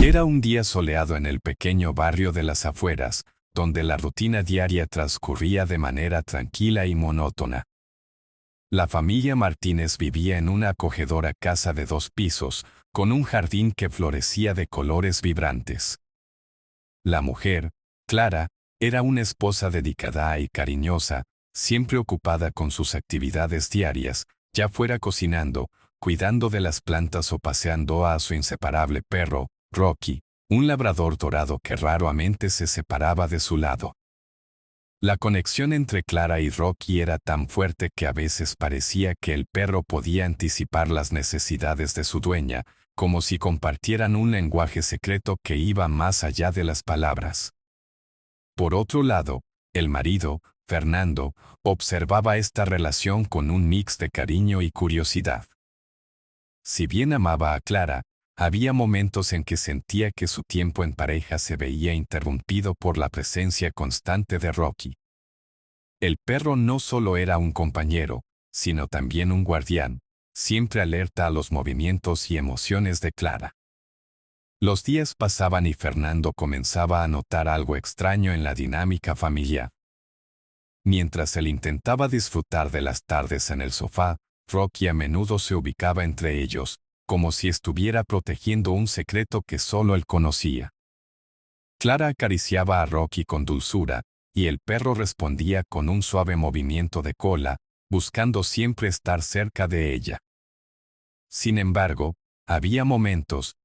Era un día soleado en el pequeño barrio de las afueras, donde la rutina diaria transcurría de manera tranquila y monótona. La familia Martínez vivía en una acogedora casa de 2 pisos, con un jardín que florecía de colores vibrantes. La mujer, Clara, era una esposa dedicada y cariñosa, siempre ocupada con sus actividades diarias, ya fuera cocinando, cuidando de las plantas o paseando a su inseparable perro, Rocky, un labrador dorado que raramente se separaba de su lado. La conexión entre Clara y Rocky era tan fuerte que a veces parecía que el perro podía anticipar las necesidades de su dueña, como si compartieran un lenguaje secreto que iba más allá de las palabras. Por otro lado, el marido, Fernando, observaba esta relación con un mix de cariño y curiosidad. Si bien amaba a Clara, había momentos en que sentía que su tiempo en pareja se veía interrumpido por la presencia constante de Rocky. El perro no solo era un compañero, sino también un guardián, siempre alerta a los movimientos y emociones de Clara. Los días pasaban y Fernando comenzaba a notar algo extraño en la dinámica familiar. Mientras él intentaba disfrutar de las tardes en el sofá, Rocky a menudo se ubicaba entre ellos, como si estuviera protegiendo un secreto que solo él conocía. Clara acariciaba a Rocky con dulzura, y el perro respondía con un suave movimiento de cola, buscando siempre estar cerca de ella. Sin embargo, había momentos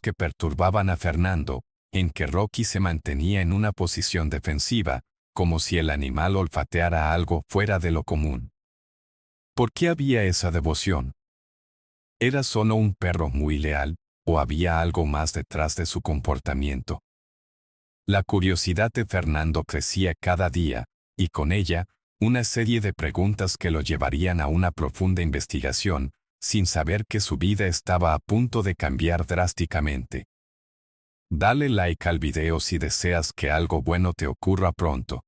que perturbaban a Fernando, en que Rocky se mantenía en una posición defensiva, como si el animal olfateara algo fuera de lo común. ¿Por qué había esa devoción? ¿Era solo un perro muy leal, o había algo más detrás de su comportamiento? La curiosidad de Fernando crecía cada día, y con ella, una serie de preguntas que lo llevarían a una profunda investigación, sin saber que su vida estaba a punto de cambiar drásticamente. Dale like al video si deseas que algo bueno te ocurra pronto.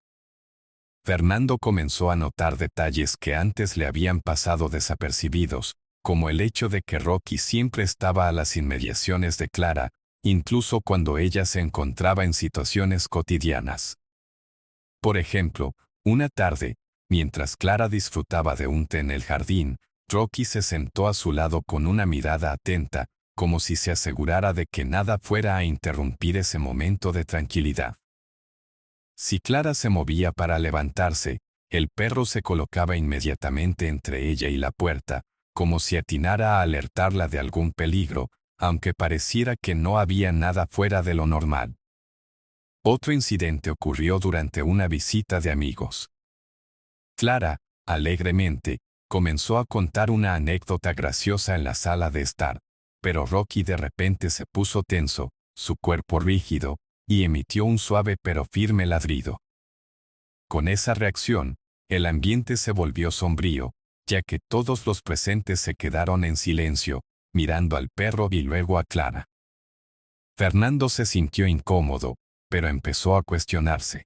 Fernando comenzó a notar detalles que antes le habían pasado desapercibidos, como el hecho de que Rocky siempre estaba a las inmediaciones de Clara, incluso cuando ella se encontraba en situaciones cotidianas. Por ejemplo, una tarde, mientras Clara disfrutaba de un té en el jardín, Rocky se sentó a su lado con una mirada atenta, como si se asegurara de que nada fuera a interrumpir ese momento de tranquilidad. Si Clara se movía para levantarse, el perro se colocaba inmediatamente entre ella y la puerta, como si atinara a alertarla de algún peligro, aunque pareciera que no había nada fuera de lo normal. Otro incidente ocurrió durante una visita de amigos. Clara, alegremente, comenzó a contar una anécdota graciosa en la sala de estar, pero Rocky de repente se puso tenso, su cuerpo rígido, y emitió un suave pero firme ladrido. Con esa reacción, el ambiente se volvió sombrío, ya que todos los presentes se quedaron en silencio, mirando al perro y luego a Clara. Fernando se sintió incómodo, pero empezó a cuestionarse.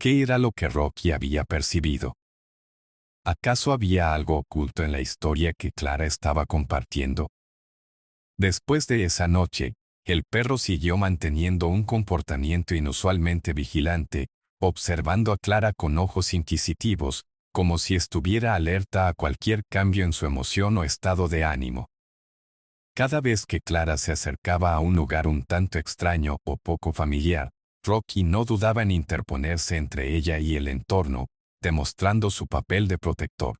¿Qué era lo que Rocky había percibido? ¿Acaso había algo oculto en la historia que Clara estaba compartiendo? Después de esa noche, el perro siguió manteniendo un comportamiento inusualmente vigilante, observando a Clara con ojos inquisitivos, como si estuviera alerta a cualquier cambio en su emoción o estado de ánimo. Cada vez que Clara se acercaba a un lugar un tanto extraño o poco familiar, Rocky no dudaba en interponerse entre ella y el entorno, demostrando su papel de protector.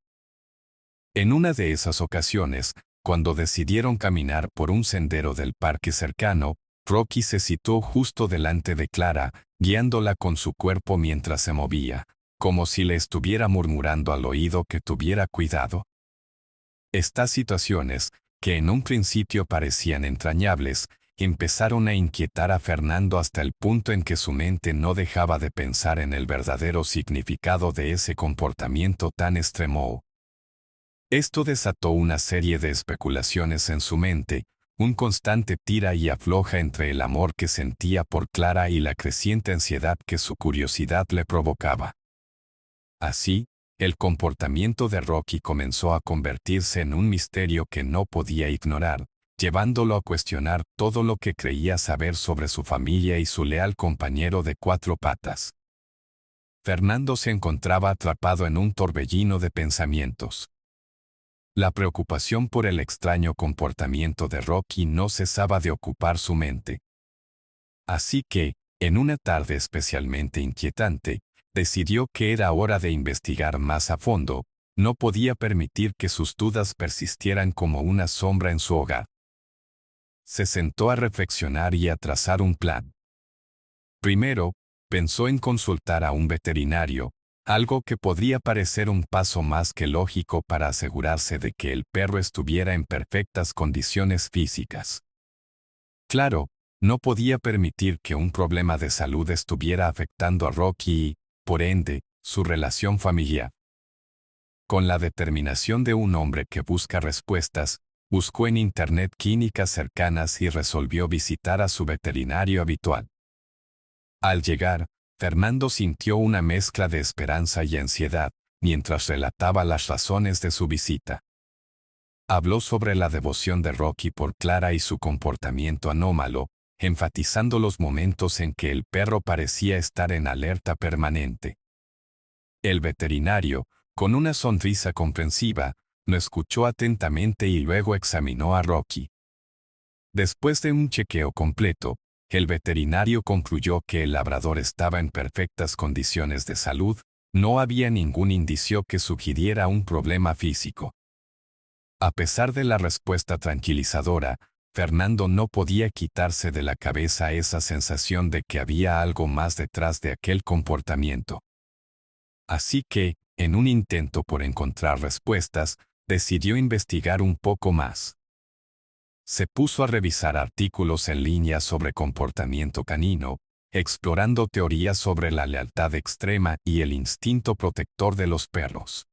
En una de esas ocasiones, cuando decidieron caminar por un sendero del parque cercano, Rocky se situó justo delante de Clara, guiándola con su cuerpo mientras se movía, como si le estuviera murmurando al oído que tuviera cuidado. Estas situaciones, que en un principio parecían entrañables, empezaron a inquietar a Fernando hasta el punto en que su mente no dejaba de pensar en el verdadero significado de ese comportamiento tan extremo. Esto desató una serie de especulaciones en su mente, un constante tira y afloja entre el amor que sentía por Clara y la creciente ansiedad que su curiosidad le provocaba. Así, el comportamiento de Rocky comenzó a convertirse en un misterio que no podía ignorar, llevándolo a cuestionar todo lo que creía saber sobre su familia y su leal compañero de cuatro patas. Fernando se encontraba atrapado en un torbellino de pensamientos. La preocupación por el extraño comportamiento de Rocky no cesaba de ocupar su mente. Así que, en una tarde especialmente inquietante, decidió que era hora de investigar más a fondo. No podía permitir que sus dudas persistieran como una sombra en su hogar. Se sentó a reflexionar y a trazar un plan. Primero, pensó en consultar a un veterinario, algo que podría parecer un paso más que lógico para asegurarse de que el perro estuviera en perfectas condiciones físicas. Claro, no podía permitir que un problema de salud estuviera afectando a Rocky y, por ende, su relación familiar. Con la determinación de un hombre que busca respuestas, buscó en Internet clínicas cercanas y resolvió visitar a su veterinario habitual. Al llegar, Fernando sintió una mezcla de esperanza y ansiedad, mientras relataba las razones de su visita. Habló sobre la devoción de Rocky por Clara y su comportamiento anómalo, enfatizando los momentos en que el perro parecía estar en alerta permanente. El veterinario, con una sonrisa comprensiva, lo escuchó atentamente y luego examinó a Rocky. Después de un chequeo completo, el veterinario concluyó que el labrador estaba en perfectas condiciones de salud, no había ningún indicio que sugiriera un problema físico. A pesar de la respuesta tranquilizadora, Fernando no podía quitarse de la cabeza esa sensación de que había algo más detrás de aquel comportamiento. Así que, en un intento por encontrar respuestas, decidió investigar un poco más. Se puso a revisar artículos en línea sobre comportamiento canino, explorando teorías sobre la lealtad extrema y el instinto protector de los perros.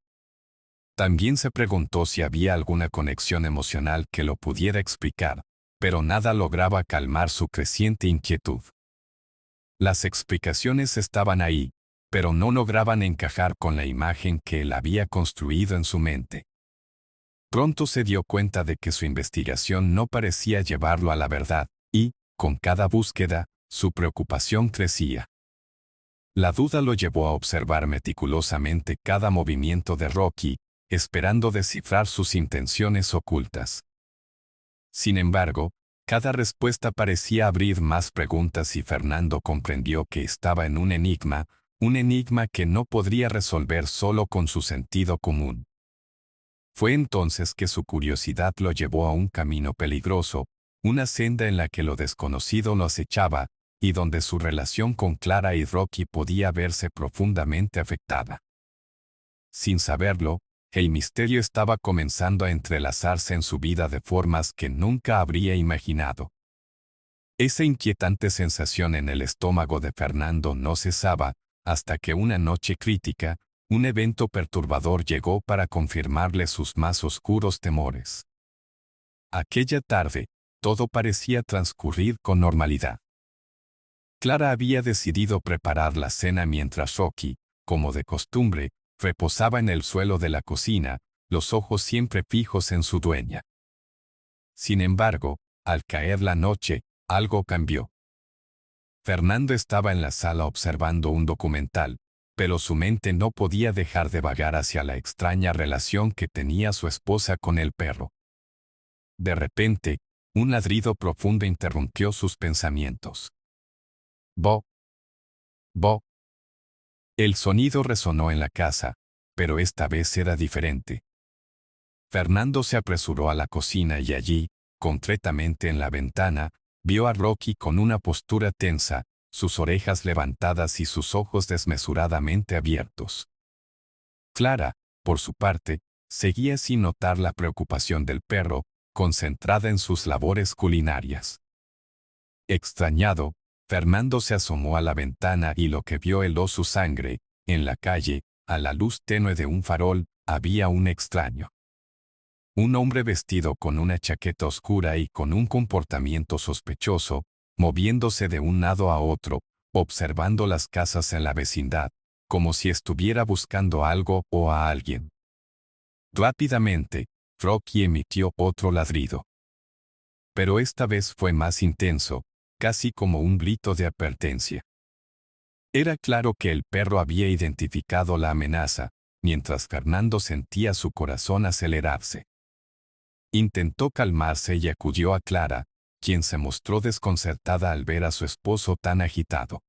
También se preguntó si había alguna conexión emocional que lo pudiera explicar, pero nada lograba calmar su creciente inquietud. Las explicaciones estaban ahí, pero no lograban encajar con la imagen que él había construido en su mente. Pronto se dio cuenta de que su investigación no parecía llevarlo a la verdad, y, con cada búsqueda, su preocupación crecía. La duda lo llevó a observar meticulosamente cada movimiento de Rocky, esperando descifrar sus intenciones ocultas. Sin embargo, cada respuesta parecía abrir más preguntas y Fernando comprendió que estaba en un enigma que no podría resolver solo con su sentido común. Fue entonces que su curiosidad lo llevó a un camino peligroso, una senda en la que lo desconocido lo acechaba, y donde su relación con Clara y Rocky podía verse profundamente afectada. Sin saberlo, el misterio estaba comenzando a entrelazarse en su vida de formas que nunca habría imaginado. Esa inquietante sensación en el estómago de Fernando no cesaba, hasta que una noche crítica, un evento perturbador llegó para confirmarle sus más oscuros temores. Aquella tarde, todo parecía transcurrir con normalidad. Clara había decidido preparar la cena mientras Rocky, como de costumbre, reposaba en el suelo de la cocina, los ojos siempre fijos en su dueña. Sin embargo, al caer la noche, algo cambió. Fernando estaba en la sala observando un documental, pero su mente no podía dejar de vagar hacia la extraña relación que tenía su esposa con el perro. De repente, un ladrido profundo interrumpió sus pensamientos. Bo. Bo. El sonido resonó en la casa, pero esta vez era diferente. Fernando se apresuró a la cocina y allí, concretamente en la ventana, vio a Rocky con una postura tensa, sus orejas levantadas y sus ojos desmesuradamente abiertos. Clara, por su parte, seguía sin notar la preocupación del perro, concentrada en sus labores culinarias. Extrañado, Fernando se asomó a la ventana y lo que vio heló su sangre. En la calle, a la luz tenue de un farol, había un extraño. Un hombre vestido con una chaqueta oscura y con un comportamiento sospechoso, moviéndose de un lado a otro, observando las casas en la vecindad, como si estuviera buscando algo o a alguien. Rápidamente, Rocky emitió otro ladrido. pero esta vez fue más intenso, casi como un grito de advertencia. Era claro que el perro había identificado la amenaza, mientras Fernando sentía su corazón acelerarse. Intentó calmarse y acudió a Clara, quien se mostró desconcertada al ver a su esposo tan agitado.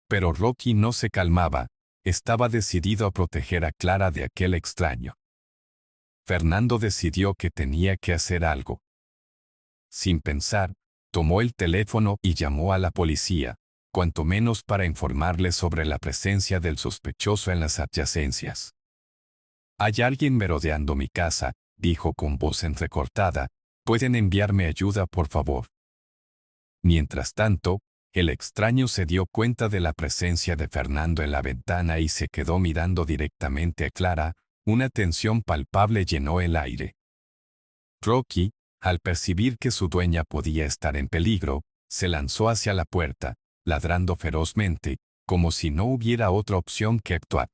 Pero Rocky no se calmaba, estaba decidido a proteger a Clara de aquel extraño. Fernando decidió que tenía que hacer algo. Sin pensar, tomó el teléfono y llamó a la policía, cuanto menos para informarle sobre la presencia del sospechoso en las adyacencias. «Hay alguien merodeando mi casa», dijo con voz entrecortada. «¿Pueden enviarme ayuda, por favor?». Mientras tanto, el extraño se dio cuenta de la presencia de Fernando en la ventana y se quedó mirando directamente a Clara. Una tensión palpable llenó el aire. Rocky, al percibir que su dueña podía estar en peligro, se lanzó hacia la puerta, ladrando ferozmente, como si no hubiera otra opción que actuar.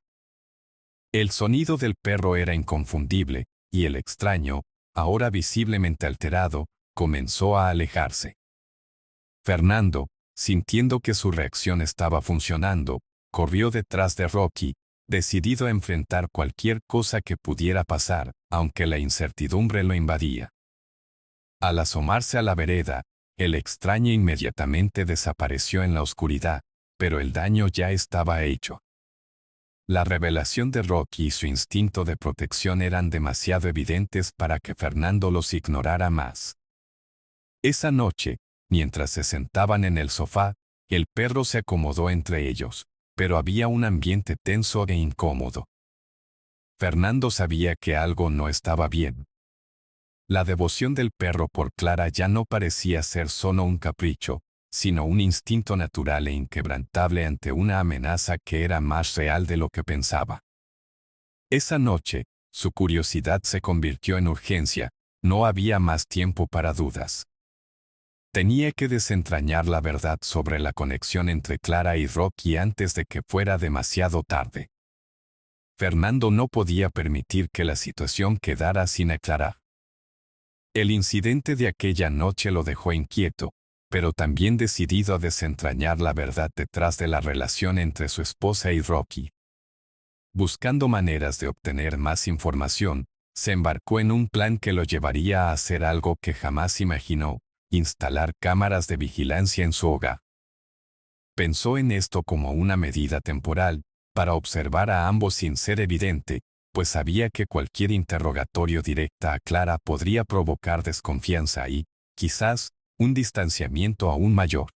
El sonido del perro era inconfundible, y el extraño, ahora visiblemente alterado, comenzó a alejarse. Fernando, sintiendo que su reacción estaba funcionando, corrió detrás de Rocky, decidido a enfrentar cualquier cosa que pudiera pasar, aunque la incertidumbre lo invadía. Al asomarse a la vereda, el extraño inmediatamente desapareció en la oscuridad, pero el daño ya estaba hecho. La revelación de Rocky y su instinto de protección eran demasiado evidentes para que Fernando los ignorara más. Esa noche, mientras se sentaban en el sofá, el perro se acomodó entre ellos, pero había un ambiente tenso e incómodo. Fernando sabía que algo no estaba bien. La devoción del perro por Clara ya no parecía ser solo un capricho, sino un instinto natural e inquebrantable ante una amenaza que era más real de lo que pensaba. Esa noche, su curiosidad se convirtió en urgencia, no había más tiempo para dudas. Tenía que desentrañar la verdad sobre la conexión entre Clara y Rocky antes de que fuera demasiado tarde. Fernando no podía permitir que la situación quedara sin aclarar. El incidente de aquella noche lo dejó inquieto, pero también decidido a desentrañar la verdad detrás de la relación entre su esposa y Rocky. Buscando maneras de obtener más información, se embarcó en un plan que lo llevaría a hacer algo que jamás imaginó: instalar cámaras de vigilancia en su hogar. Pensó en esto como una medida temporal, para observar a ambos sin ser evidente, pues sabía que cualquier interrogatorio directa a Clara podría provocar desconfianza y, quizás, un distanciamiento aún mayor.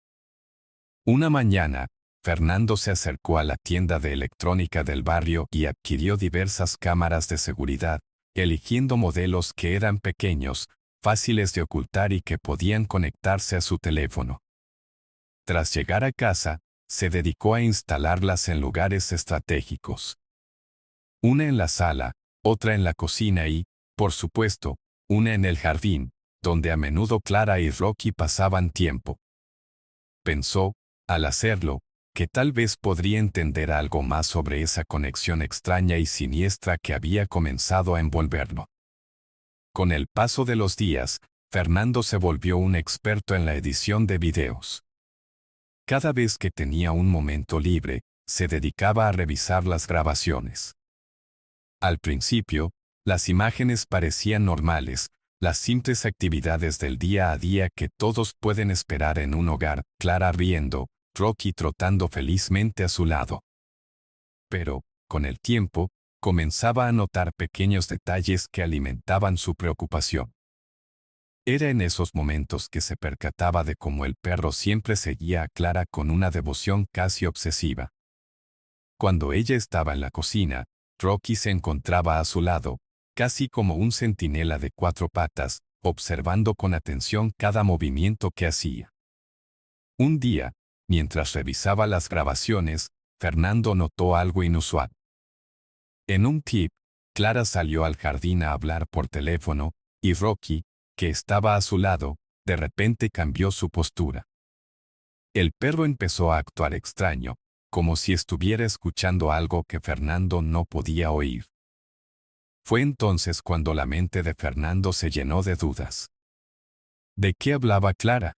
Una mañana, Fernando se acercó a la tienda de electrónica del barrio y adquirió diversas cámaras de seguridad, eligiendo modelos que eran pequeños, fáciles de ocultar y que podían conectarse a su teléfono. Tras llegar a casa, se dedicó a instalarlas en lugares estratégicos. Una en la sala, otra en la cocina y, por supuesto, una en el jardín, donde a menudo Clara y Rocky pasaban tiempo. Pensó, al hacerlo, que tal vez podría entender algo más sobre esa conexión extraña y siniestra que había comenzado a envolverlo. Con el paso de los días, Fernando se volvió un experto en la edición de videos. Cada vez que tenía un momento libre, se dedicaba a revisar las grabaciones. Al principio, las imágenes parecían normales, las simples actividades del día a día que todos pueden esperar en un hogar: Clara riendo, Rocky trotando felizmente a su lado. Pero, con el tiempo, comenzaba a notar pequeños detalles que alimentaban su preocupación. Era en esos momentos que se percataba de cómo el perro siempre seguía a Clara con una devoción casi obsesiva. Cuando ella estaba en la cocina, Rocky se encontraba a su lado, casi como un centinela de 4 patas, observando con atención cada movimiento que hacía. Un día, mientras revisaba las grabaciones, Fernando notó algo inusual. En un tip, Clara salió al jardín a hablar por teléfono, y Rocky, que estaba a su lado, de repente cambió su postura. El perro empezó a actuar extraño, como si estuviera escuchando algo que Fernando no podía oír. Fue entonces cuando la mente de Fernando se llenó de dudas. ¿De qué hablaba Clara?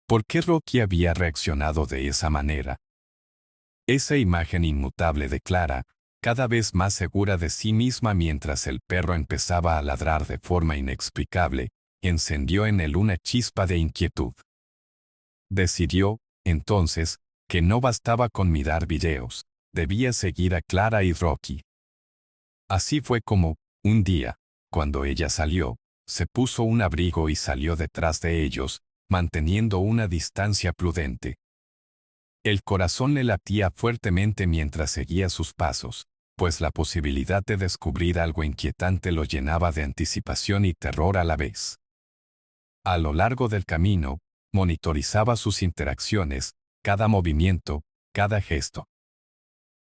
¿Por qué Rocky había reaccionado de esa manera? Esa imagen inmutable de Clara, cada vez más segura de sí misma mientras el perro empezaba a ladrar de forma inexplicable, encendió en él una chispa de inquietud. Decidió, entonces, que no bastaba con mirar videos, debía seguir a Clara y Rocky. Así fue como, un día, cuando ella salió, se puso un abrigo y salió detrás de ellos, manteniendo una distancia prudente. El corazón le latía fuertemente mientras seguía sus pasos, pues la posibilidad de descubrir algo inquietante lo llenaba de anticipación y terror a la vez. A lo largo del camino, monitorizaba sus interacciones, cada movimiento, cada gesto.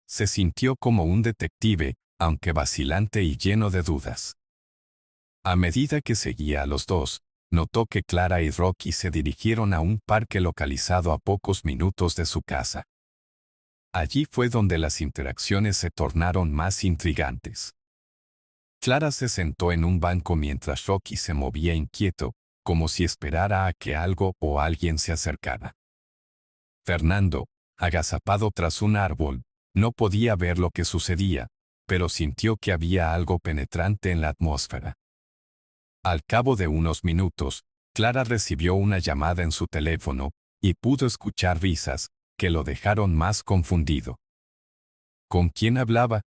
Se sintió como un detective, aunque vacilante y lleno de dudas. A medida que seguía a los dos, notó que Clara y Rocky se dirigieron a un parque localizado a pocos minutos de su casa. Allí fue donde las interacciones se tornaron más intrigantes. Clara se sentó en un banco mientras Rocky se movía inquieto, como si esperara a que algo o alguien se acercara. Fernando, agazapado tras un árbol, no podía ver lo que sucedía, pero sintió que había algo penetrante en la atmósfera. Al cabo de unos minutos, Clara recibió una llamada en su teléfono y pudo escuchar risas que lo dejaron más confundido. ¿Con quién hablaba?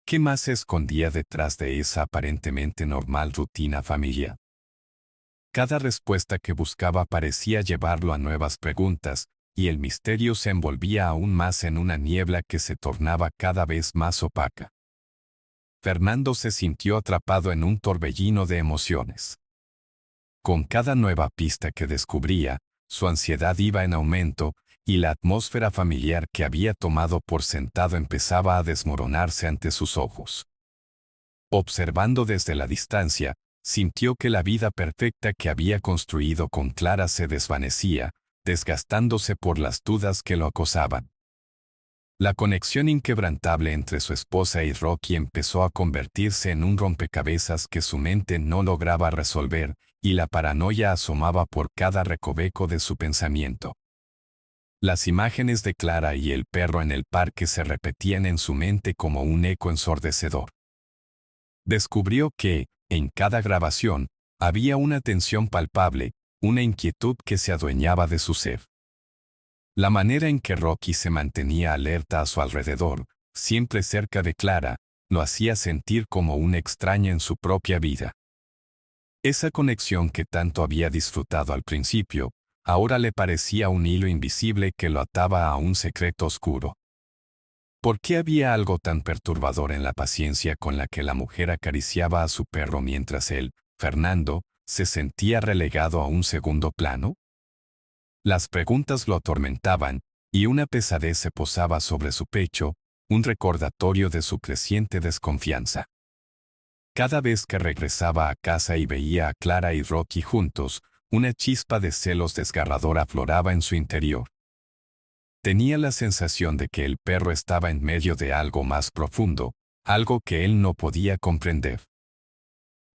¿Qué más se escondía detrás de esa aparentemente normal rutina familiar? Cada respuesta que buscaba parecía llevarlo a nuevas preguntas, y el misterio se envolvía aún más en una niebla que se tornaba cada vez más opaca. Fernando se sintió atrapado en un torbellino de emociones. Con cada nueva pista que descubría, su ansiedad iba en aumento, y la atmósfera familiar que había tomado por sentado empezaba a desmoronarse ante sus ojos. Observando desde la distancia, sintió que la vida perfecta que había construido con Clara se desvanecía, desgastándose por las dudas que lo acosaban. La conexión inquebrantable entre su esposa y Rocky empezó a convertirse en un rompecabezas que su mente no lograba resolver, y la paranoia asomaba por cada recoveco de su pensamiento. Las imágenes de Clara y el perro en el parque se repetían en su mente como un eco ensordecedor. Descubrió que, en cada grabación, había una tensión palpable, una inquietud que se adueñaba de su ser. La manera en que Rocky se mantenía alerta a su alrededor, siempre cerca de Clara, lo hacía sentir como un extraño en su propia vida. Esa conexión que tanto había disfrutado al principio, ahora le parecía un hilo invisible que lo ataba a un secreto oscuro. ¿Por qué había algo tan perturbador en la paciencia con la que la mujer acariciaba a su perro mientras él, Fernando, se sentía relegado a un segundo plano? Las preguntas lo atormentaban, y una pesadez se posaba sobre su pecho, un recordatorio de su creciente desconfianza. Cada vez que regresaba a casa y veía a Clara y Rocky juntos, una chispa de celos desgarrador afloraba en su interior. Tenía la sensación de que el perro estaba en medio de algo más profundo, algo que él no podía comprender.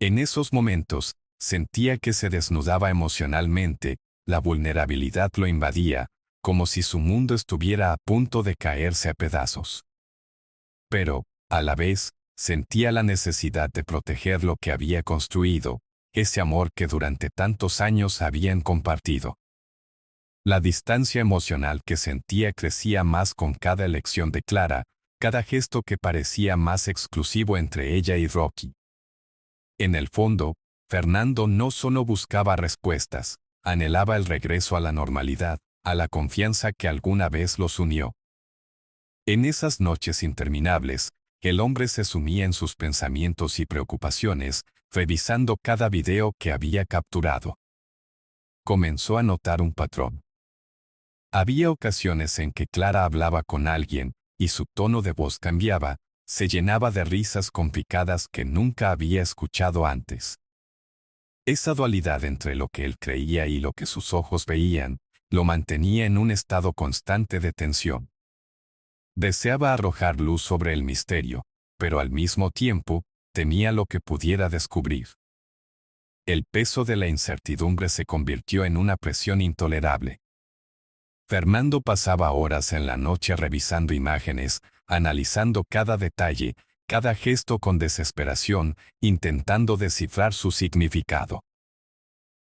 En esos momentos, sentía que se desnudaba emocionalmente, la vulnerabilidad lo invadía, como si su mundo estuviera a punto de caerse a pedazos. Pero, a la vez, sentía la necesidad de proteger lo que había construido, ese amor que durante tantos años habían compartido. La distancia emocional que sentía crecía más con cada elección de Clara, cada gesto que parecía más exclusivo entre ella y Rocky. En el fondo, Fernando no solo buscaba respuestas, anhelaba el regreso a la normalidad, a la confianza que alguna vez los unió. En esas noches interminables, el hombre se sumía en sus pensamientos y preocupaciones, revisando cada video que había capturado. Comenzó a notar un patrón. Había ocasiones en que Clara hablaba con alguien, y su tono de voz cambiaba, se llenaba de risas complicadas que nunca había escuchado antes. Esa dualidad entre lo que él creía y lo que sus ojos veían, lo mantenía en un estado constante de tensión. Deseaba arrojar luz sobre el misterio, pero al mismo tiempo, temía lo que pudiera descubrir. El peso de la incertidumbre se convirtió en una presión intolerable. Fernando pasaba horas en la noche revisando imágenes, analizando cada detalle, cada gesto con desesperación, intentando descifrar su significado.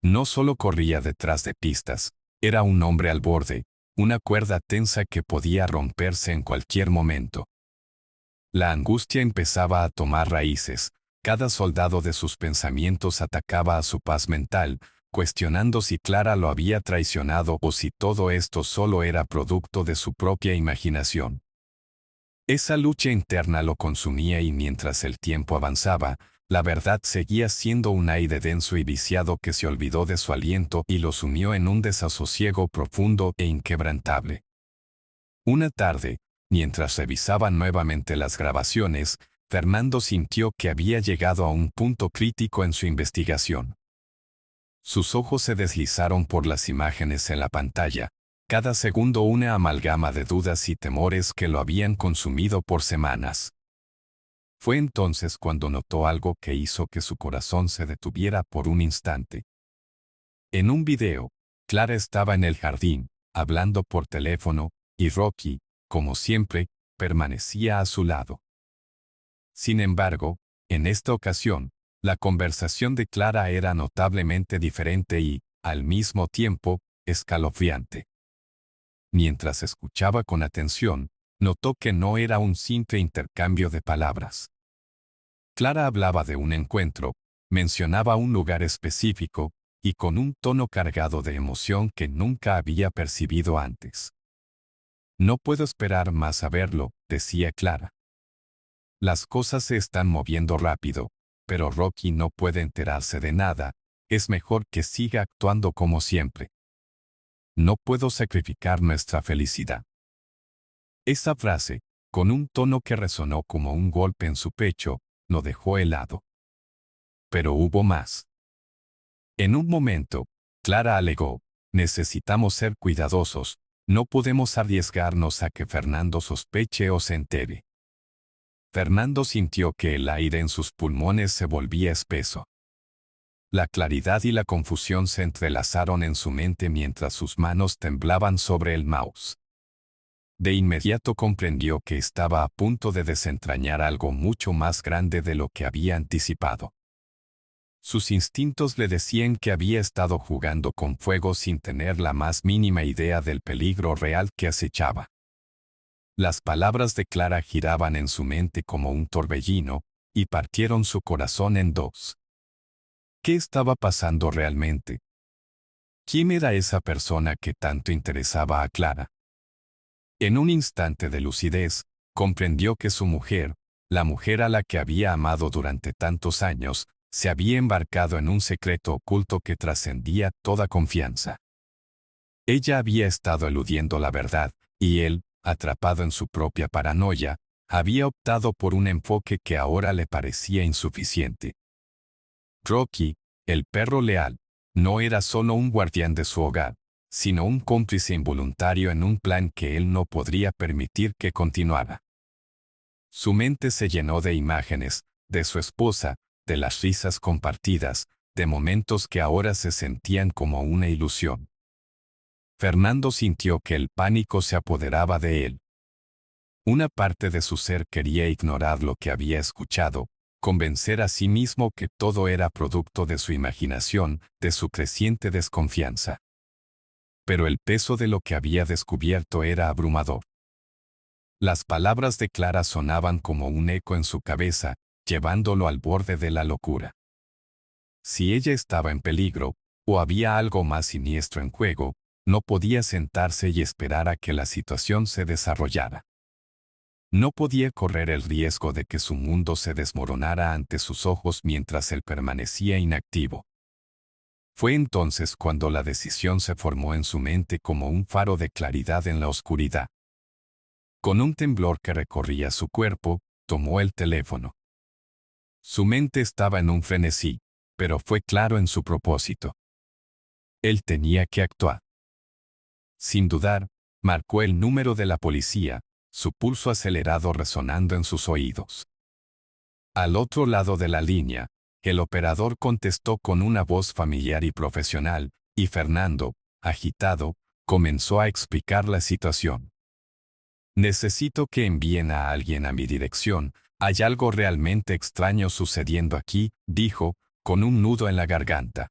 No solo corría detrás de pistas, era un hombre al borde, una cuerda tensa que podía romperse en cualquier momento. La angustia empezaba a tomar raíces, cada soldado de sus pensamientos atacaba a su paz mental, cuestionando si Clara lo había traicionado o si todo esto solo era producto de su propia imaginación. Esa lucha interna lo consumía y mientras el tiempo avanzaba, la verdad seguía siendo un aire denso y viciado que se olvidó de su aliento y lo sumió en un desasosiego profundo e inquebrantable. Una tarde, mientras revisaba nuevamente las grabaciones, Fernando sintió que había llegado a un punto crítico en su investigación. Sus ojos se deslizaron por las imágenes en la pantalla, cada segundo una amalgama de dudas y temores que lo habían consumido por semanas. Fue entonces cuando notó algo que hizo que su corazón se detuviera por un instante. En un video, Clara estaba en el jardín, hablando por teléfono, y Rocky, como siempre, permanecía a su lado. Sin embargo, en esta ocasión, la conversación de Clara era notablemente diferente y, al mismo tiempo, escalofriante. Mientras escuchaba con atención, notó que no era un simple intercambio de palabras. Clara hablaba de un encuentro, mencionaba un lugar específico, y con un tono cargado de emoción que nunca había percibido antes. No puedo esperar más a verlo, decía Clara. Las cosas se están moviendo rápido, pero Rocky no puede enterarse de nada, es mejor que siga actuando como siempre. No puedo sacrificar nuestra felicidad. Esa frase, con un tono que resonó como un golpe en su pecho, lo dejó helado. Pero hubo más. En un momento, Clara alegó, necesitamos ser cuidadosos, no podemos arriesgarnos a que Fernando sospeche o se entere. Fernando sintió que el aire en sus pulmones se volvía espeso. La claridad y la confusión se entrelazaron en su mente mientras sus manos temblaban sobre el mouse. De inmediato comprendió que estaba a punto de desentrañar algo mucho más grande de lo que había anticipado. Sus instintos le decían que había estado jugando con fuego sin tener la más mínima idea del peligro real que acechaba. Las palabras de Clara giraban en su mente como un torbellino, y partieron su corazón en dos. ¿Qué estaba pasando realmente? ¿Quién era esa persona que tanto interesaba a Clara? En un instante de lucidez, comprendió que su mujer, la mujer a la que había amado durante tantos años, se había embarcado en un secreto oculto que trascendía toda confianza. Ella había estado eludiendo la verdad, y él, atrapado en su propia paranoia, había optado por un enfoque que ahora le parecía insuficiente. Rocky, el perro leal, no era solo un guardián de su hogar, sino un cómplice involuntario en un plan que él no podría permitir que continuara. Su mente se llenó de imágenes, de su esposa, de las risas compartidas, de momentos que ahora se sentían como una ilusión. Fernando sintió que el pánico se apoderaba de él. Una parte de su ser quería ignorar lo que había escuchado, convencer a sí mismo que todo era producto de su imaginación, de su creciente desconfianza. Pero el peso de lo que había descubierto era abrumador. Las palabras de Clara sonaban como un eco en su cabeza, llevándolo al borde de la locura. Si ella estaba en peligro, o había algo más siniestro en juego, no podía sentarse y esperar a que la situación se desarrollara. No podía correr el riesgo de que su mundo se desmoronara ante sus ojos mientras él permanecía inactivo. Fue entonces cuando la decisión se formó en su mente como un faro de claridad en la oscuridad. Con un temblor que recorría su cuerpo, tomó el teléfono. Su mente estaba en un frenesí, pero fue claro en su propósito. Él tenía que actuar. Sin dudar, marcó el número de la policía, su pulso acelerado resonando en sus oídos. Al otro lado de la línea, El operador contestó con una voz familiar y profesional, y Fernando, agitado, comenzó a explicar la situación. Necesito que envíen a alguien a mi dirección. Hay algo realmente extraño sucediendo aquí, dijo, con un nudo en la garganta.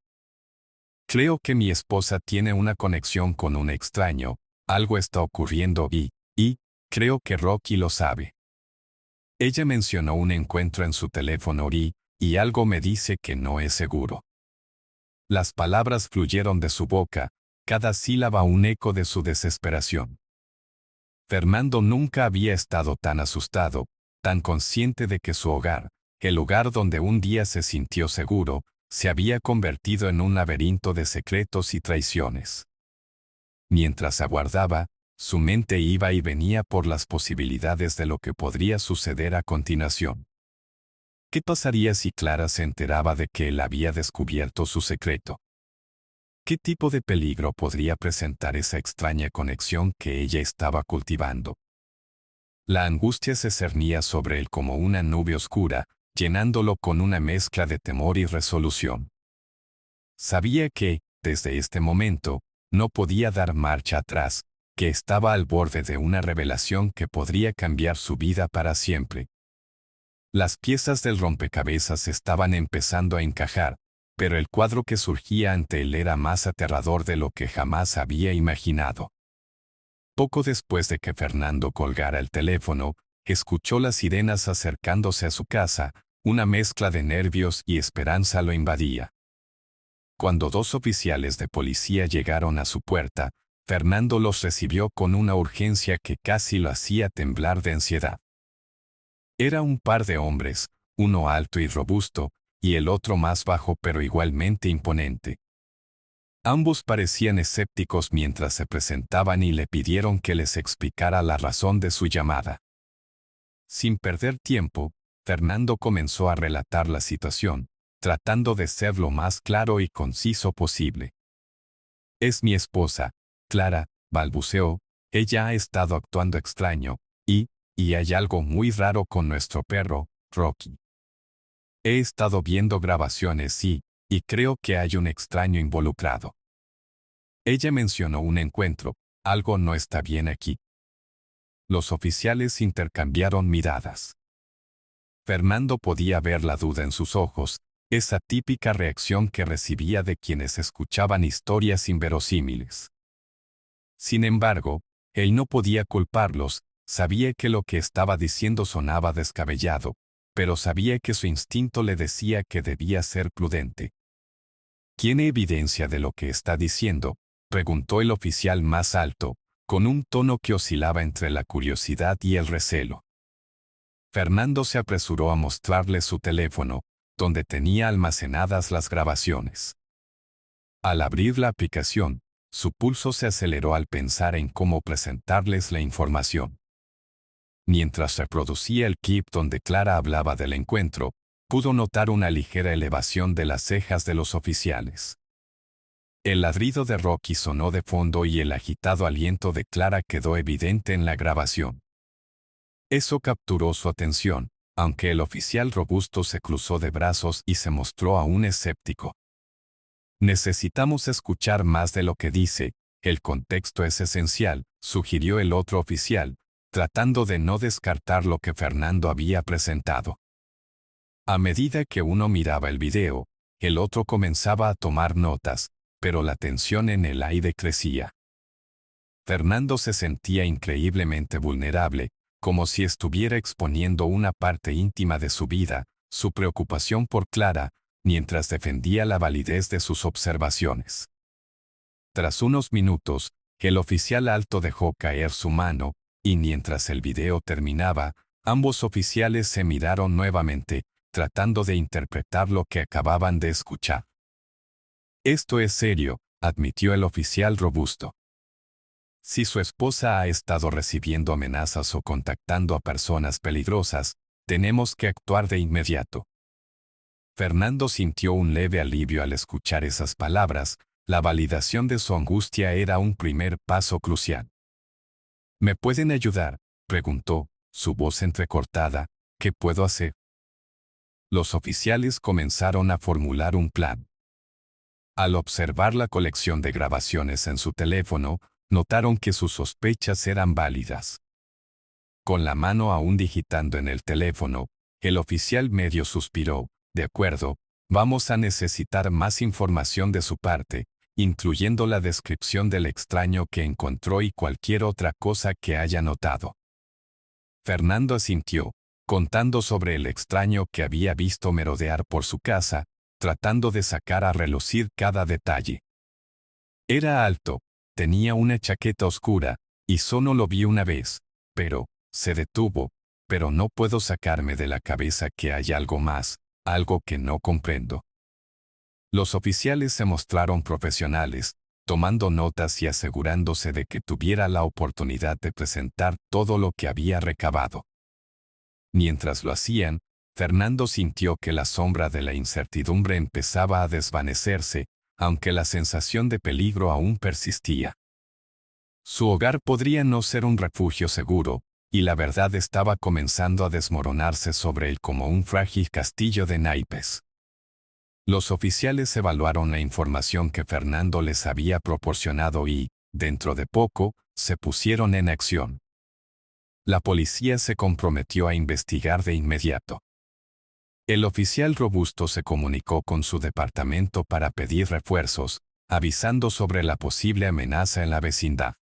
Creo que mi esposa tiene una conexión con un extraño, algo está ocurriendo y creo que Rocky lo sabe. Ella mencionó un encuentro en su teléfono y algo me dice que no es seguro. Las palabras fluyeron de su boca, cada sílaba un eco de su desesperación. Fernando nunca había estado tan asustado, tan consciente de que su hogar, el lugar donde un día se sintió seguro, se había convertido en un laberinto de secretos y traiciones. Mientras aguardaba, su mente iba y venía por las posibilidades de lo que podría suceder a continuación. ¿Qué pasaría si Clara se enteraba de que él había descubierto su secreto? ¿Qué tipo de peligro podría presentar esa extraña conexión que ella estaba cultivando? La angustia se cernía sobre él como una nube oscura, llenándolo con una mezcla de temor y resolución. Sabía que, desde este momento, no podía dar marcha atrás, que estaba al borde de una revelación que podría cambiar su vida para siempre. Las piezas del rompecabezas estaban empezando a encajar, pero el cuadro que surgía ante él era más aterrador de lo que jamás había imaginado. Poco después de que Fernando colgara el teléfono, escuchó las sirenas acercándose a su casa, una mezcla de nervios y esperanza lo invadía. Cuando dos oficiales de policía llegaron a su puerta, Fernando los recibió con una urgencia que casi lo hacía temblar de ansiedad. Era un par de hombres, uno alto y robusto, y el otro más bajo pero igualmente imponente. Ambos parecían escépticos mientras se presentaban y le pidieron que les explicara la razón de su llamada. Sin perder tiempo, Fernando comenzó a relatar la situación, tratando de ser lo más claro y conciso posible. Es mi esposa, Clara, balbuceó, ella ha estado actuando extraño, y hay algo muy raro con nuestro perro, Rocky. He estado viendo grabaciones y creo que hay un extraño involucrado. Ella mencionó un encuentro, algo no está bien aquí. Los oficiales intercambiaron miradas. Fernando podía ver la duda en sus ojos, esa típica reacción que recibía de quienes escuchaban historias inverosímiles. Sin embargo, él no podía culparlos, sabía que lo que estaba diciendo sonaba descabellado, pero sabía que su instinto le decía que debía ser prudente. ¿Tiene evidencia de lo que está diciendo?, preguntó el oficial más alto, con un tono que oscilaba entre la curiosidad y el recelo. Fernando se apresuró a mostrarle su teléfono, donde tenía almacenadas las grabaciones. Al abrir la aplicación, su pulso se aceleró al pensar en cómo presentarles la información. Mientras reproducía el clip donde Clara hablaba del encuentro, pudo notar una ligera elevación de las cejas de los oficiales. El ladrido de Rocky sonó de fondo y el agitado aliento de Clara quedó evidente en la grabación. Eso capturó su atención, aunque el oficial robusto se cruzó de brazos y se mostró aún escéptico. Necesitamos escuchar más de lo que dice, el contexto es esencial, sugirió el otro oficial, tratando de no descartar lo que Fernando había presentado. A medida que uno miraba el video, el otro comenzaba a tomar notas, pero la tensión en el aire crecía. Fernando se sentía increíblemente vulnerable, como si estuviera exponiendo una parte íntima de su vida, su preocupación por Clara, mientras defendía la validez de sus observaciones. Tras unos minutos, el oficial alto dejó caer su mano, y mientras el video terminaba, ambos oficiales se miraron nuevamente, tratando de interpretar lo que acababan de escuchar. Esto es serio, admitió el oficial robusto. Si su esposa ha estado recibiendo amenazas o contactando a personas peligrosas, tenemos que actuar de inmediato. Fernando sintió un leve alivio al escuchar esas palabras, la validación de su angustia era un primer paso crucial. ¿Me pueden ayudar?, preguntó, su voz entrecortada. ¿Qué puedo hacer? los oficiales comenzaron a formular un plan. Al observar la colección de grabaciones en su teléfono, notaron que sus sospechas eran válidas. Con la mano aún digitando en el teléfono, el oficial medio suspiró. De acuerdo, vamos a necesitar más información de su parte, incluyendo la descripción del extraño que encontró y cualquier otra cosa que haya notado. Fernando asintió, contando sobre el extraño que había visto merodear por su casa, tratando de sacar a relucir cada detalle. Era alto, tenía una chaqueta oscura, y solo lo vi una vez, pero, se detuvo, pero no puedo sacarme de la cabeza que hay algo más, algo que no comprendo. Los oficiales se mostraron profesionales, tomando notas y asegurándose de que tuviera la oportunidad de presentar todo lo que había recabado. Mientras lo hacían, Fernando sintió que la sombra de la incertidumbre empezaba a desvanecerse, aunque la sensación de peligro aún persistía. Su hogar podría no ser un refugio seguro, y la verdad estaba comenzando a desmoronarse sobre él como un frágil castillo de naipes. Los oficiales evaluaron la información que Fernando les había proporcionado y, dentro de poco, se pusieron en acción. La policía se comprometió a investigar de inmediato. El oficial robusto se comunicó con su departamento para pedir refuerzos, avisando sobre la posible amenaza en la vecindad.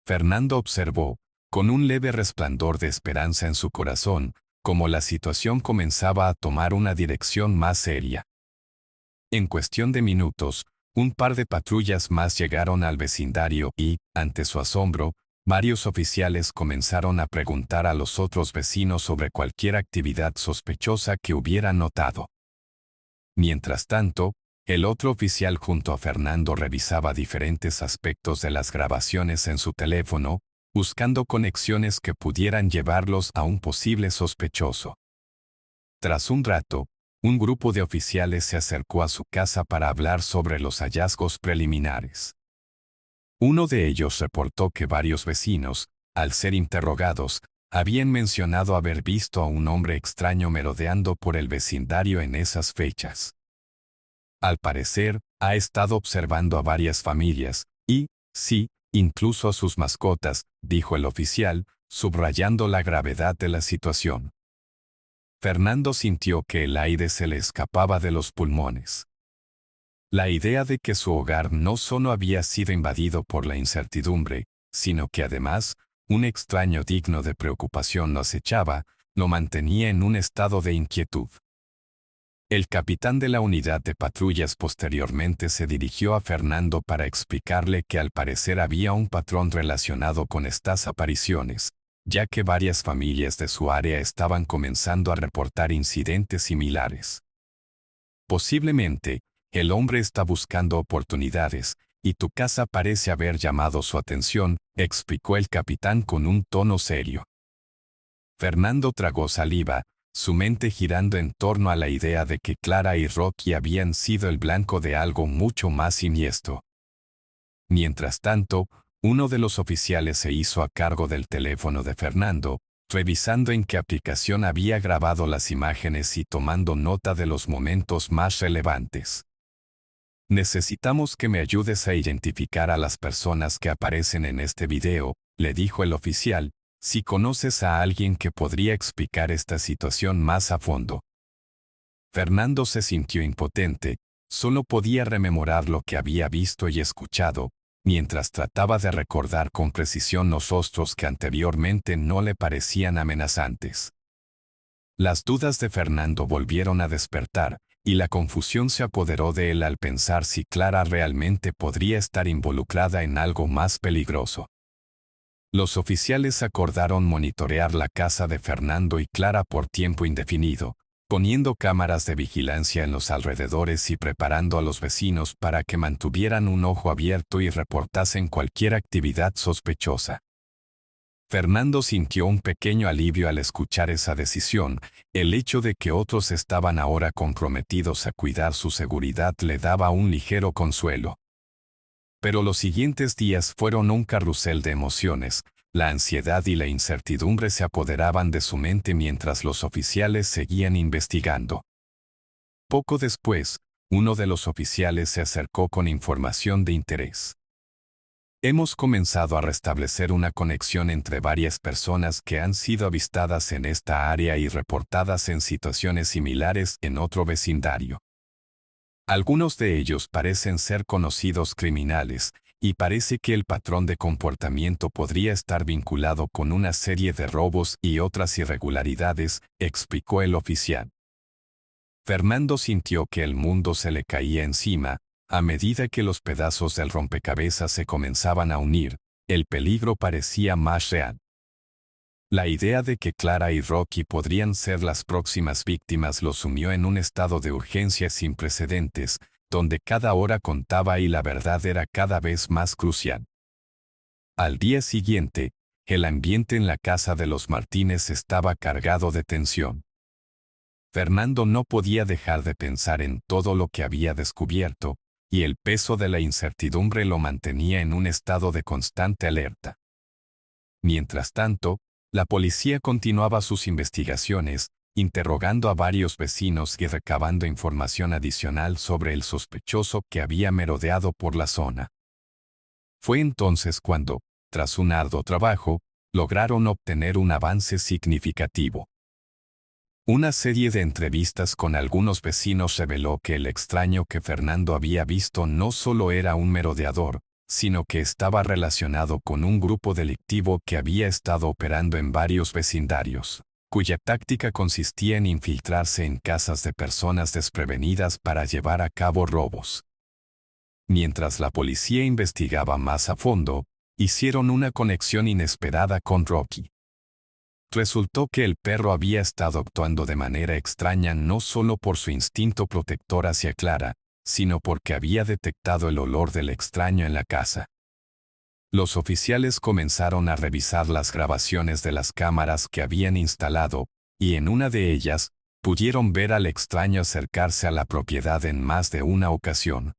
Fernando observó, con un leve resplandor de esperanza en su corazón, cómo la situación comenzaba a tomar una dirección más seria. En cuestión de minutos, un par de patrullas más llegaron al vecindario y, ante su asombro, varios oficiales comenzaron a preguntar a los otros vecinos sobre cualquier actividad sospechosa que hubieran notado. Mientras tanto, el otro oficial junto a Fernando revisaba diferentes aspectos de las grabaciones en su teléfono, buscando conexiones que pudieran llevarlos a un posible sospechoso. Tras un rato, un grupo de oficiales se acercó a su casa para hablar sobre los hallazgos preliminares. Uno de ellos reportó que varios vecinos, al ser interrogados, habían mencionado haber visto a un hombre extraño merodeando por el vecindario en esas fechas. Al parecer, ha estado observando a varias familias, y, sí, incluso a sus mascotas, dijo el oficial, subrayando la gravedad de la situación. Fernando sintió que el aire se le escapaba de los pulmones. La idea de que su hogar no solo había sido invadido por la incertidumbre, sino que además, un extraño digno de preocupación lo acechaba, lo mantenía en un estado de inquietud. El capitán de la unidad de patrullas posteriormente se dirigió a Fernando para explicarle que al parecer había un patrón relacionado con estas apariciones, ya que varias familias de su área estaban comenzando a reportar incidentes similares. Posiblemente, el hombre está buscando oportunidades, y tu casa parece haber llamado su atención, explicó el capitán con un tono serio. Fernando tragó saliva, su mente girando en torno a la idea de que Clara y Rocky habían sido el blanco de algo mucho más siniestro. Mientras tanto, uno de los oficiales se hizo a cargo del teléfono de Fernando, revisando en qué aplicación había grabado las imágenes y tomando nota de los momentos más relevantes. Necesitamos que me ayudes a identificar a las personas que aparecen en este video, le dijo el oficial, si conoces a alguien que podría explicar esta situación más a fondo. Fernando se sintió impotente, solo podía rememorar lo que había visto y escuchado, mientras trataba de recordar con precisión los rostros que anteriormente no le parecían amenazantes. Las dudas de Fernando volvieron a despertar, y la confusión se apoderó de él al pensar si Clara realmente podría estar involucrada en algo más peligroso. Los oficiales acordaron monitorear la casa de Fernando y Clara por tiempo indefinido, poniendo cámaras de vigilancia en los alrededores y preparando a los vecinos para que mantuvieran un ojo abierto y reportasen cualquier actividad sospechosa. Fernando sintió un pequeño alivio al escuchar esa decisión. El hecho de que otros estaban ahora comprometidos a cuidar su seguridad le daba un ligero consuelo. Pero los siguientes días fueron un carrusel de emociones. La ansiedad y la incertidumbre se apoderaban de su mente mientras los oficiales seguían investigando. Poco después, uno de los oficiales se acercó con información de interés. Hemos comenzado a restablecer una conexión entre varias personas que han sido avistadas en esta área y reportadas en situaciones similares en otro vecindario. Algunos de ellos parecen ser conocidos criminales, y parece que el patrón de comportamiento podría estar vinculado con una serie de robos y otras irregularidades, explicó el oficial. Fernando sintió que el mundo se le caía encima. A medida que los pedazos del rompecabezas se comenzaban a unir, el peligro parecía más real. La idea de que Clara y Rocky podrían ser las próximas víctimas lo sumió en un estado de urgencia sin precedentes, donde cada hora contaba y la verdad era cada vez más crucial. Al día siguiente, el ambiente en la casa de los Martínez estaba cargado de tensión. Fernando no podía dejar de pensar en todo lo que había descubierto, y el peso de la incertidumbre lo mantenía en un estado de constante alerta. Mientras tanto, la policía continuaba sus investigaciones, interrogando a varios vecinos y recabando información adicional sobre el sospechoso que había merodeado por la zona. Fue entonces cuando, tras un arduo trabajo, lograron obtener un avance significativo. Una serie de entrevistas con algunos vecinos reveló que el extraño que Fernando había visto no solo era un merodeador, sino que estaba relacionado con un grupo delictivo que había estado operando en varios vecindarios, cuya táctica consistía en infiltrarse en casas de personas desprevenidas para llevar a cabo robos. Mientras la policía investigaba más a fondo, hicieron una conexión inesperada con Rocky. Resultó que el perro había estado actuando de manera extraña no solo por su instinto protector hacia Clara, sino porque había detectado el olor del extraño en la casa. Los oficiales comenzaron a revisar las grabaciones de las cámaras que habían instalado, y en una de ellas, pudieron ver al extraño acercarse a la propiedad en más de una ocasión.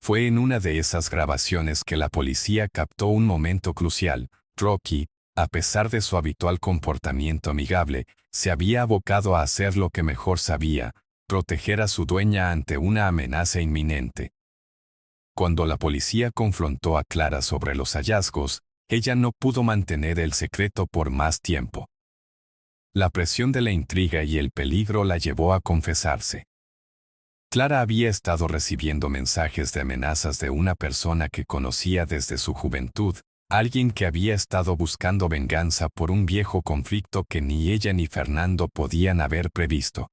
Fue en una de esas grabaciones que la policía captó un momento crucial. Rocky, a pesar de su habitual comportamiento amigable, se había abocado a hacer lo que mejor sabía, proteger a su dueña ante una amenaza inminente. Cuando la policía confrontó a Clara sobre los hallazgos, ella no pudo mantener el secreto por más tiempo. La presión de la intriga y el peligro la llevó a confesarse. Clara había estado recibiendo mensajes de amenazas de una persona que conocía desde su juventud, alguien que había estado buscando venganza por un viejo conflicto que ni ella ni Fernando podían haber previsto.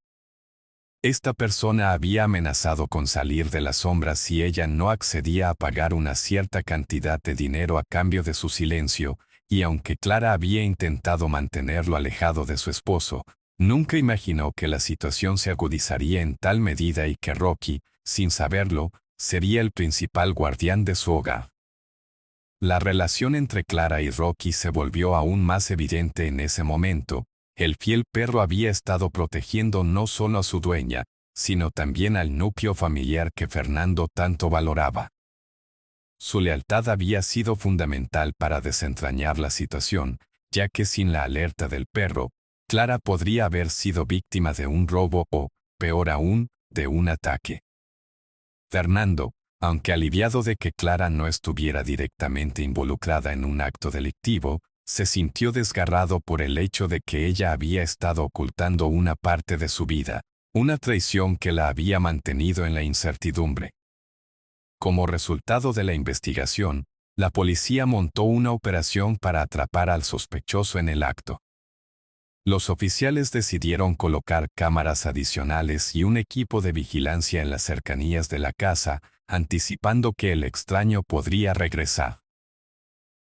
Esta persona había amenazado con salir de las sombras si ella no accedía a pagar una cierta cantidad de dinero a cambio de su silencio, y aunque Clara había intentado mantenerlo alejado de su esposo, nunca imaginó que la situación se agudizaría en tal medida y que Rocky, sin saberlo, sería el principal guardián de su hogar. La relación entre Clara y Rocky se volvió aún más evidente en ese momento. El fiel perro había estado protegiendo no solo a su dueña, sino también al núcleo familiar que Fernando tanto valoraba. Su lealtad había sido fundamental para desentrañar la situación, ya que sin la alerta del perro, Clara podría haber sido víctima de un robo o, peor aún, de un ataque. Fernando, aunque aliviado de que Clara no estuviera directamente involucrada en un acto delictivo, se sintió desgarrado por el hecho de que ella había estado ocultando una parte de su vida, una traición que la había mantenido en la incertidumbre. Como resultado de la investigación, la policía montó una operación para atrapar al sospechoso en el acto. Los oficiales decidieron colocar cámaras adicionales y un equipo de vigilancia en las cercanías de la casa, anticipando que el extraño podría regresar.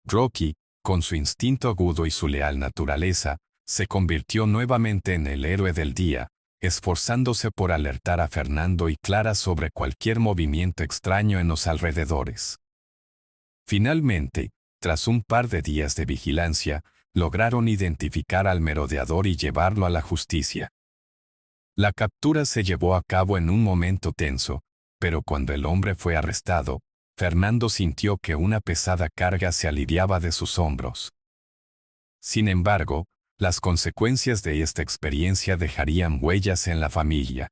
Rocky, con su instinto agudo y su leal naturaleza, se convirtió nuevamente en el héroe del día, esforzándose por alertar a Fernando y Clara sobre cualquier movimiento extraño en los alrededores. Finalmente, tras un par de días de vigilancia, lograron identificar al merodeador y llevarlo a la justicia. La captura se llevó a cabo en un momento tenso, pero cuando el hombre fue arrestado, Fernando sintió que una pesada carga se aliviaba de sus hombros. Sin embargo, las consecuencias de esta experiencia dejarían huellas en la familia.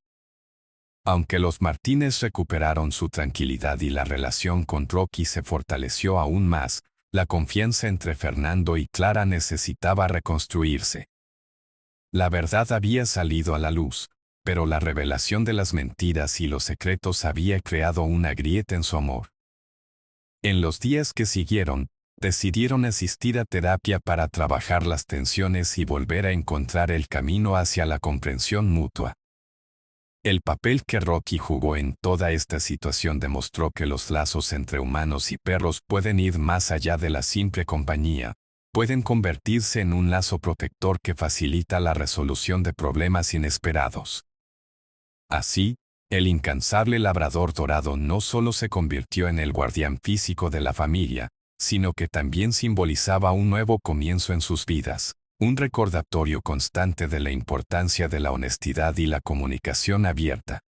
Aunque los Martínez recuperaron su tranquilidad y la relación con Rocky se fortaleció aún más, la confianza entre Fernando y Clara necesitaba reconstruirse. La verdad había salido a la luz, pero la revelación de las mentiras y los secretos había creado una grieta en su amor. En los días que siguieron, decidieron asistir a terapia para trabajar las tensiones y volver a encontrar el camino hacia la comprensión mutua. El papel que Rocky jugó en toda esta situación demostró que los lazos entre humanos y perros pueden ir más allá de la simple compañía, pueden convertirse en un lazo protector que facilita la resolución de problemas inesperados. Así, el incansable labrador dorado no solo se convirtió en el guardián físico de la familia, sino que también simbolizaba un nuevo comienzo en sus vidas, un recordatorio constante de la importancia de la honestidad y la comunicación abierta.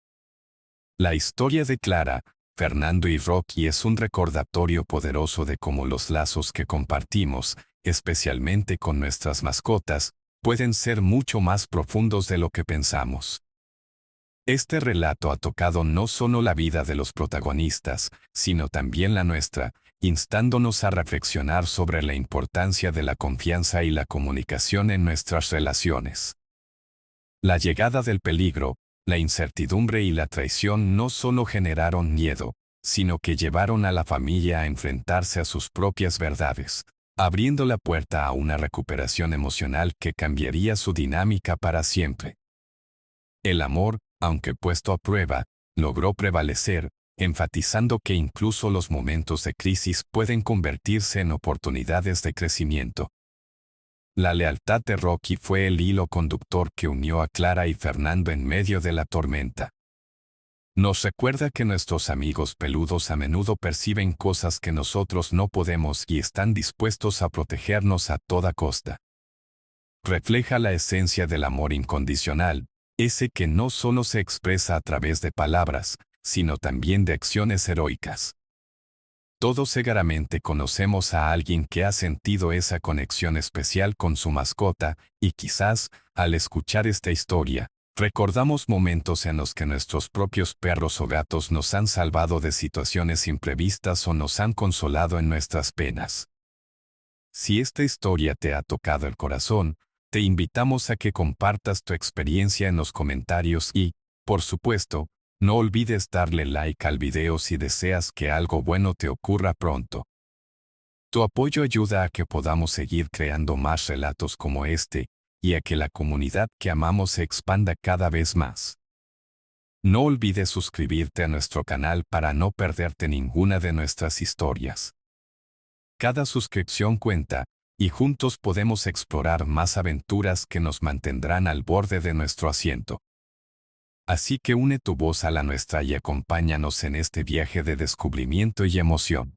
La historia de Clara, Fernando y Rocky es un recordatorio poderoso de cómo los lazos que compartimos, especialmente con nuestras mascotas, pueden ser mucho más profundos de lo que pensamos. Este relato ha tocado no solo la vida de los protagonistas, sino también la nuestra, instándonos a reflexionar sobre la importancia de la confianza y la comunicación en nuestras relaciones. La llegada del peligro, la incertidumbre y la traición no solo generaron miedo, sino que llevaron a la familia a enfrentarse a sus propias verdades, abriendo la puerta a una recuperación emocional que cambiaría su dinámica para siempre. El amor, aunque puesto a prueba, logró prevalecer, enfatizando que incluso los momentos de crisis pueden convertirse en oportunidades de crecimiento. La lealtad de Rocky fue el hilo conductor que unió a Clara y Fernando en medio de la tormenta. Nos recuerda que nuestros amigos peludos a menudo perciben cosas que nosotros no podemos y están dispuestos a protegernos a toda costa. Refleja la esencia del amor incondicional, ese que no solo se expresa a través de palabras, sino también de acciones heroicas. Todos seguramente conocemos a alguien que ha sentido esa conexión especial con su mascota, y quizás, al escuchar esta historia, recordamos momentos en los que nuestros propios perros o gatos nos han salvado de situaciones imprevistas o nos han consolado en nuestras penas. Si esta historia te ha tocado el corazón, te invitamos a que compartas tu experiencia en los comentarios y, por supuesto, no olvides darle like al video si deseas que algo bueno te ocurra pronto. Tu apoyo ayuda a que podamos seguir creando más relatos como este, y a que la comunidad que amamos se expanda cada vez más. No olvides suscribirte a nuestro canal para no perderte ninguna de nuestras historias. Cada suscripción cuenta, y juntos podemos explorar más aventuras que nos mantendrán al borde de nuestro asiento. Así que une tu voz a la nuestra y acompáñanos en este viaje de descubrimiento y emoción.